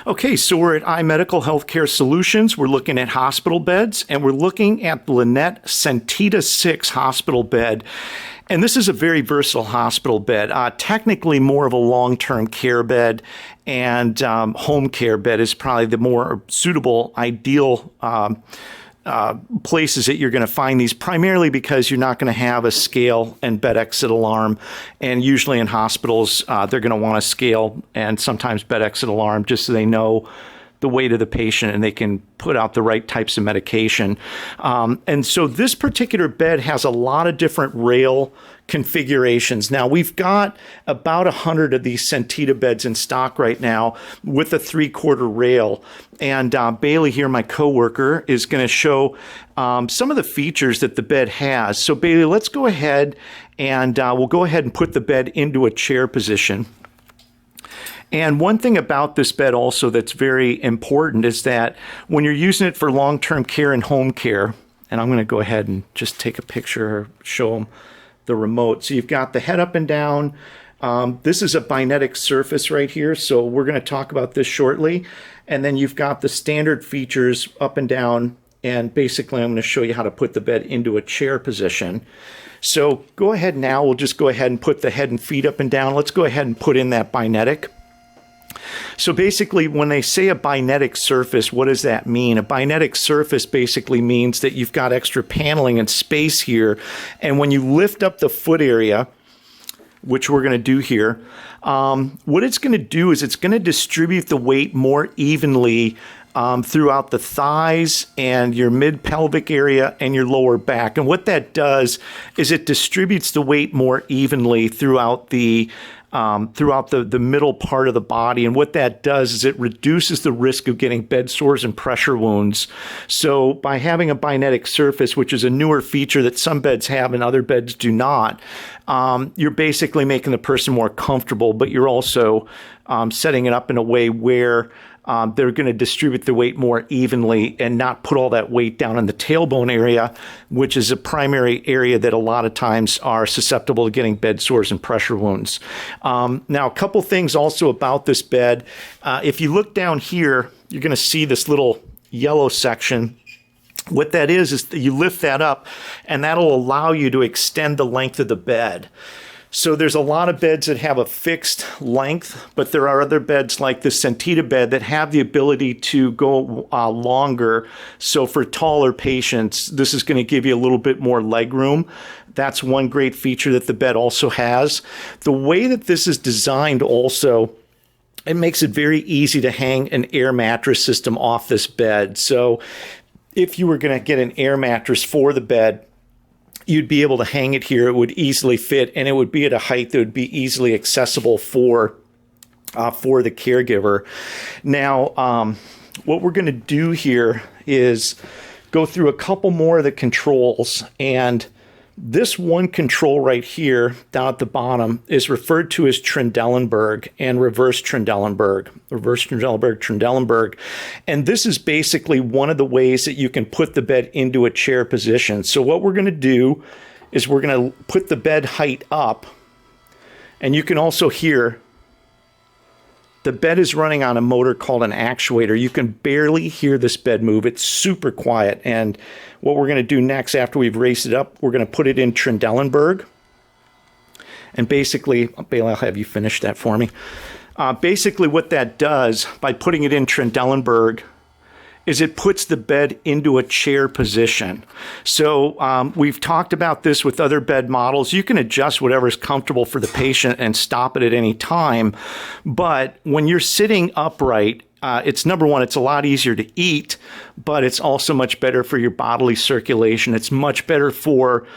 Okay, so we're at iMedical Healthcare Solutions. We're looking at hospital beds, and we're looking at the Linet Sentida 6 hospital bed. And this is a very versatile hospital bed, technically more of a long-term care bed, and home care bed is probably the more suitable, ideal places that you're going to find these, primarily because you're not going to have a scale and bed exit alarm. And usually in hospitals, they're going to want a scale and sometimes bed exit alarm just so they know the weight of the patient and they can put out the right types of medication. And so this particular bed has a lot of different rail configurations. Now, we've got about 100 of these Sentida beds in stock right now with a 3/4 rail. And Bailey here, my coworker, is going to show some of the features that the bed has. So Bailey, let's go ahead and we'll go ahead and put the bed into a chair position. And one thing about this bed also that's very important is that when you're using it for long-term care and home care, and I'm going to go ahead and just take a picture or show them the remote. So you've got the head up and down. This is a Binetic Surface right here, so we're going to talk about this shortly. And then you've got the standard features up and down, and basically I'm going to show you how to put the bed into a chair position. So go ahead now, we'll just go ahead and put the head and feet up and down. Let's go ahead and put in that Binetic. So basically, when they say a Binetic surface, what does that mean? A Binetic surface basically means that you've got extra paneling and space here. And when you lift up the foot area, which we're going to do here, what it's going to do is it's going to distribute the weight more evenly throughout the thighs and your mid-pelvic area and your lower back. And what that does is it distributes the weight more evenly throughout the middle part of the body. And what that does is it reduces the risk of getting bed sores and pressure wounds. So by having a Binetic surface, which is a newer feature that some beds have and other beds do not, you're basically making the person more comfortable, but you're also setting it up in a way where they're going to distribute the weight more evenly and not put all that weight down in the tailbone area, which is a primary area that a lot of times are susceptible to getting bed sores and pressure wounds. Now, a couple things also about this bed. If you look down here, you're going to see this little yellow section. What that is that you lift that up, and that'll allow you to extend the length of the bed. So there's a lot of beds that have a fixed length, but there are other beds like the Sentida bed that have the ability to go longer. So for taller patients, this is going to give you a little bit more leg room. That's one great feature that the bed also has. The way that this is designed also, it makes it very easy to hang an air mattress system off this bed. So if you were going to get an air mattress for the bed, you'd be able to hang it here. It would easily fit, and it would be at a height that would be easily accessible for the caregiver. Now, what we're going to do here is go through a couple more of the controls, and this one control right here down at the bottom is referred to as Trendelenberg and reverse Trendelenberg. And this is basically one of the ways that you can put the bed into a chair position. So what we're going to do is we're going to put the bed height up, and you can also hear the bed is running on a motor called an actuator. You can barely hear this bed move. It's super quiet. And what we're going to do next, after we've raised it up, we're going to put it in Trendelenberg. And basically, Bailey, I'll have you finish that for me. Basically, what that does by putting it in Trendelenberg is it puts the bed into a chair position. So we've talked about this with other bed models. You can adjust whatever's comfortable for the patient and stop it at any time. But when you're sitting upright, it's number one, it's a lot easier to eat, but it's also much better for your bodily circulation. It's much better for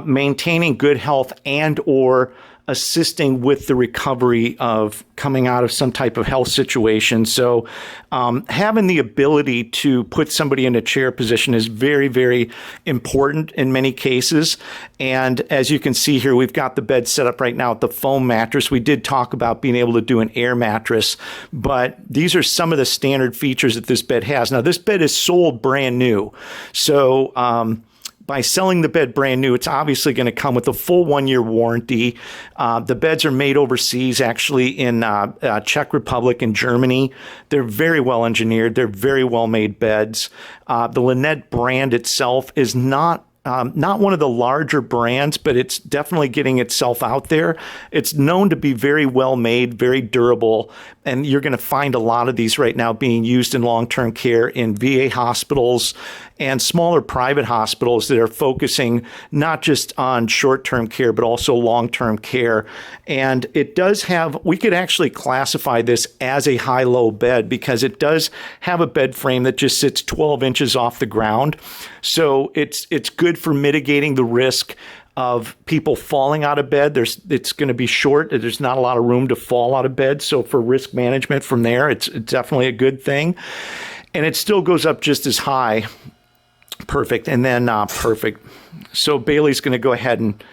maintaining good health and or assisting with the recovery of coming out of some type of health situation. So having the ability to put somebody in a chair position is very, very important in many cases. And as you can see here, we've got the bed set up right now with the foam mattress. We did talk about being able to do an air mattress, but these are some of the standard features that this bed has. Now, this bed is sold brand new. So by selling the bed brand new, it's obviously going to come with a full 1-year warranty. The beds are made overseas, actually in Czech Republic and Germany. They're very well engineered. They're very well made beds. The Linet brand itself is not one of the larger brands, but it's definitely getting itself out there. It's known to be very well made, very durable, and you're going to find a lot of these right now being used in long-term care in VA hospitals and smaller private hospitals that are focusing not just on short-term care, but also long-term care. And it does have, we could actually classify this as a high-low bed because it does have a bed frame that just sits 12 inches off the ground. So it's good for mitigating the risk of people falling out of bed. It's going to be short. There's not a lot of room to fall out of bed. So for risk management from there, it's definitely a good thing. And it still goes up just as high. Perfect. And then perfect. So Bailey's going to go ahead and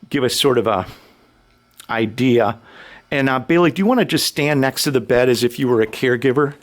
give us sort of a idea. And Bailey, do you want to just stand next to the bed as if you were a caregiver?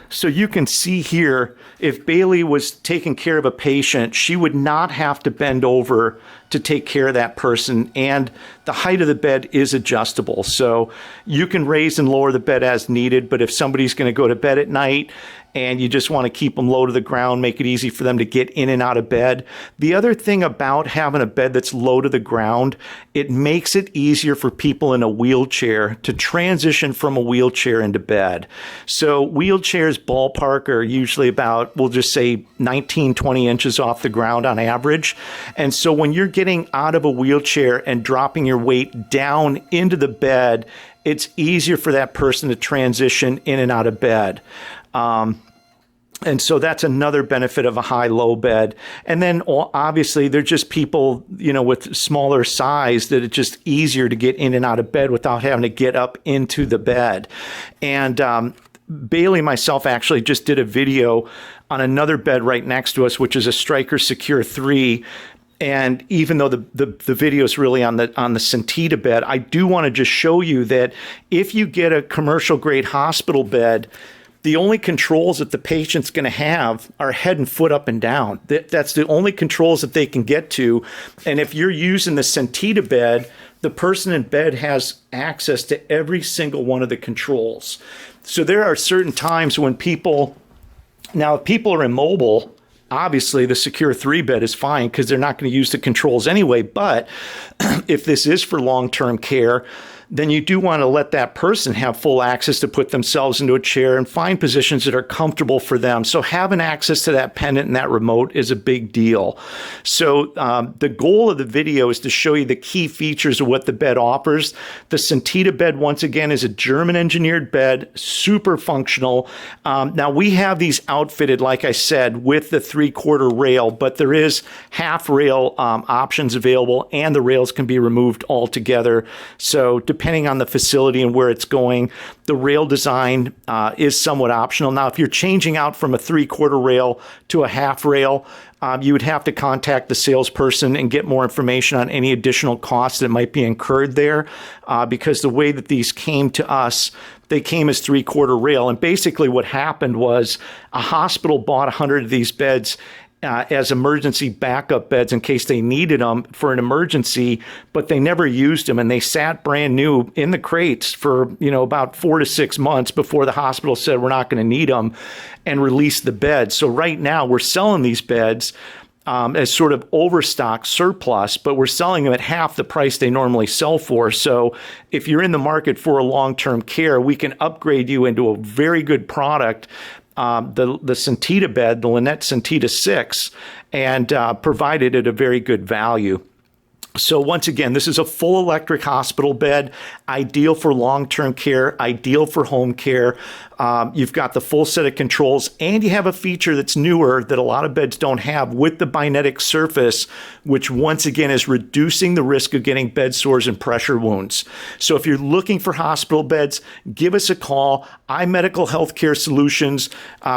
So you can see here, if Bailey was taking care of a patient, she would not have to bend over to take care of that person. And the height of the bed is adjustable. So you can raise and lower the bed as needed. But if somebody's going to go to bed at night and you just want to keep them low to the ground, make it easy for them to get in and out of bed. The other thing about having a bed that's low to the ground, it makes it easier for people in a wheelchair to transition from a wheelchair into bed. So wheelchairs ballpark are usually about, we'll just say 19, 20 inches off the ground on average. And so when you're getting out of a wheelchair and dropping your weight down into the bed, it's easier for that person to transition in and out of bed. And so that's another benefit of a high-low bed. And then obviously they're just people, with smaller size that it's just easier to get in and out of bed without having to get up into the bed. And Bailey and myself actually just did a video on another bed right next to us, which is a Stryker Secure 3. And even though the video is really on the Sentida bed, I do want to just show you that if you get a commercial grade hospital bed, the only controls that the patient's going to have are head and foot up and down. That's the only controls that they can get to. And if you're using the Sentida bed, the person in bed has access to every single one of the controls. So there are certain times when if people are immobile, obviously the Secure 3 bed is fine because they're not going to use the controls anyway. But if this is for long-term care, then you do want to let that person have full access to put themselves into a chair and find positions that are comfortable for them. So having access to that pendant and that remote is a big deal. So the goal of the video is to show you the key features of what the bed offers. The Sentida bed, once again, is a German engineered bed, super functional. Now we have these outfitted, like I said, with the 3/4 rail, but there is half rail options available, and the rails can be removed altogether. So depending on the facility and where it's going, the rail design is somewhat optional. Now, if you're changing out from a 3/4 rail to a half rail, you would have to contact the salesperson and get more information on any additional costs that might be incurred there, because the way that these came to us, they came as 3/4 rail. And basically what happened was a hospital bought 100 of these beds as emergency backup beds in case they needed them for an emergency, but they never used them, and they sat brand new in the crates for about 4 to 6 months before the hospital said we're not going to need them and released the beds. So right now we're selling these beds as sort of overstock surplus, but we're selling them at half the price they normally sell for. So if you're in the market for a long-term care, we can upgrade you into a very good product, the Sentida bed, the Linet Sentida 6, and provide it at a very good value. So once again, this is a full electric hospital bed, ideal for long-term care, ideal for home care. You've got the full set of controls, and you have a feature that's newer that a lot of beds don't have with the Binetic Surface, which once again is reducing the risk of getting bed sores and pressure wounds. So if you're looking for hospital beds, give us a call. iMedical Healthcare Solutions.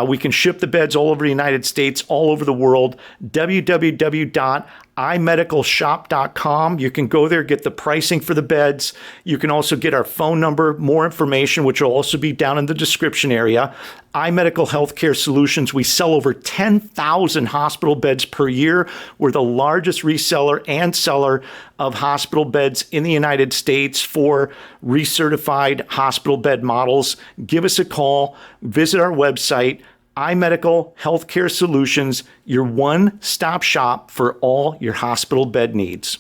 We can ship the beds all over the United States, all over the world. www.imedicalshop.com. You can go there, get the pricing for the beds. You can also get our phone number, more information, which will also be down in the description subscription area. iMedical Healthcare Solutions, we sell over 10,000 hospital beds per year. We're the largest reseller and seller of hospital beds in the United States for recertified hospital bed models. Give us a call, visit our website, iMedical Healthcare Solutions, your one-stop shop for all your hospital bed needs.